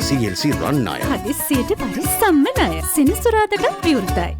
CLC රන් ණය. හදිස්සියට පරිස්සම්ම ණය. සෙනසුරාදට විවෘතයි.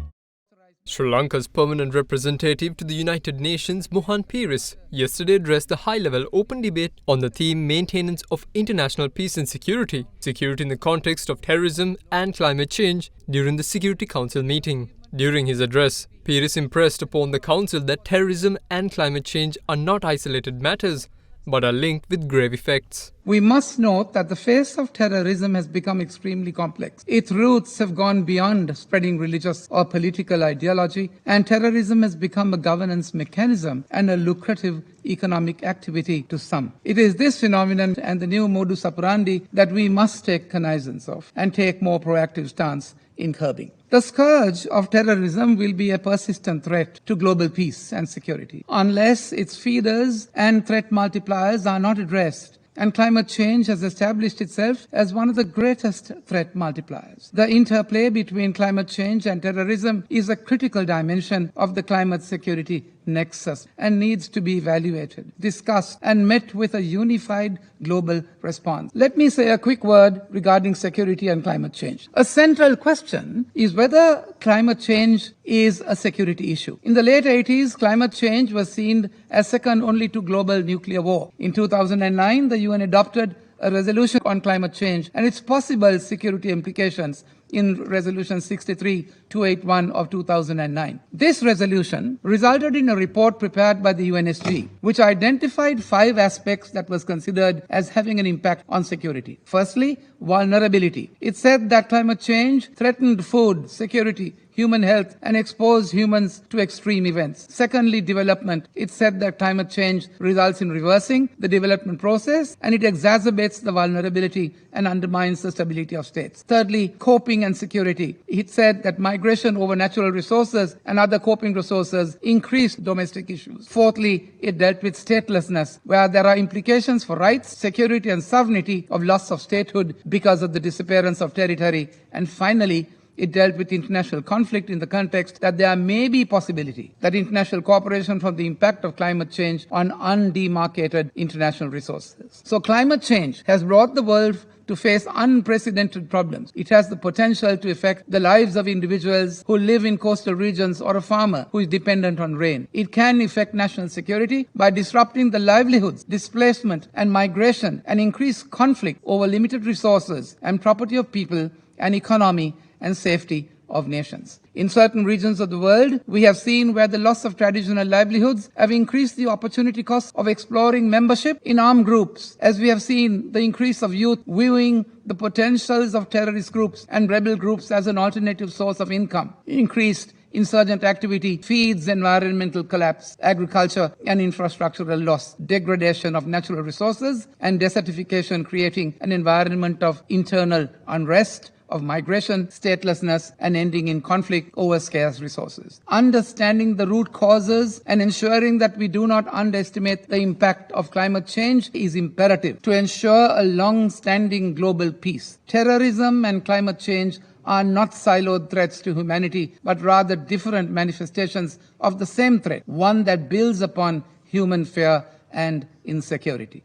Sri Lanka's permanent representative to the United Nations, Mohan Peiris, yesterday addressed the high-level open debate on the theme Maintenance of International Peace and Security, security in the context of terrorism and climate change during the Security Council meeting. During his address, Peiris impressed upon the Council that terrorism and climate change are not isolated matters, but are linked with grave effects. We must note that the face of terrorism has become extremely complex. Its roots have gone beyond spreading religious or political ideology, and terrorism has become a governance mechanism and a lucrative economic activity to some. It is this phenomenon and the new modus operandi that we must take cognizance of and take more proactive stance in curbing. The scourge of terrorism will be a persistent threat to global peace and security unless its feeders and threat multipliers are not addressed. And climate change has established itself as one of the greatest threat multipliers. The interplay between climate change and terrorism is a critical dimension of the climate security nexus and needs to be evaluated, discussed, and met with a unified global response. Let me say a quick word regarding security and climate change. A central question is whether climate change is a security issue. In the late 80s, climate change was seen as second only to global nuclear war. In 2009, the UN adopted a resolution on climate change and its possible security implications in Resolution 63281 of 2009. This resolution resulted in a report prepared by the UNSG, which identified 5 aspects that was considered as having an impact on security. Firstly, vulnerability. It said that climate change threatened food security, human health, and exposed humans to extreme events. Secondly, development. It said that climate change results in reversing the development process and it exacerbates the vulnerability and undermines the stability of states. Thirdly, coping and security. It said that migration over natural resources and other coping resources increased domestic issues. Fourthly, it dealt with statelessness, where there are implications for rights, security, and sovereignty of loss of statehood because of the disappearance of territory. And finally, it dealt with international conflict in the context that there may be possibility that international cooperation from the impact of climate change on undemarcated international resources. So climate change has brought the world to face unprecedented problems. It has the potential to affect the lives of individuals who live in coastal regions or a farmer who is dependent on rain. It can affect national security by disrupting the livelihoods, displacement and migration and increase conflict over limited resources and property of people and economy and safety of nations. In certain regions of the world, we have seen where the loss of traditional livelihoods have increased the opportunity cost of exploring membership in armed groups, as we have seen the increase of youth viewing the potentials of terrorist groups and rebel groups as an alternative source of income. Increased insurgent activity feeds environmental collapse, agriculture and infrastructural loss, degradation of natural resources, and desertification, creating an environment of internal unrest, of migration, statelessness, and ending in conflict over scarce resources. Understanding the root causes and ensuring that we do not underestimate the impact of climate change is imperative to ensure a long-standing global peace. Terrorism and climate change are not siloed threats to humanity, but rather different manifestations of the same threat, one that builds upon human fear and insecurity.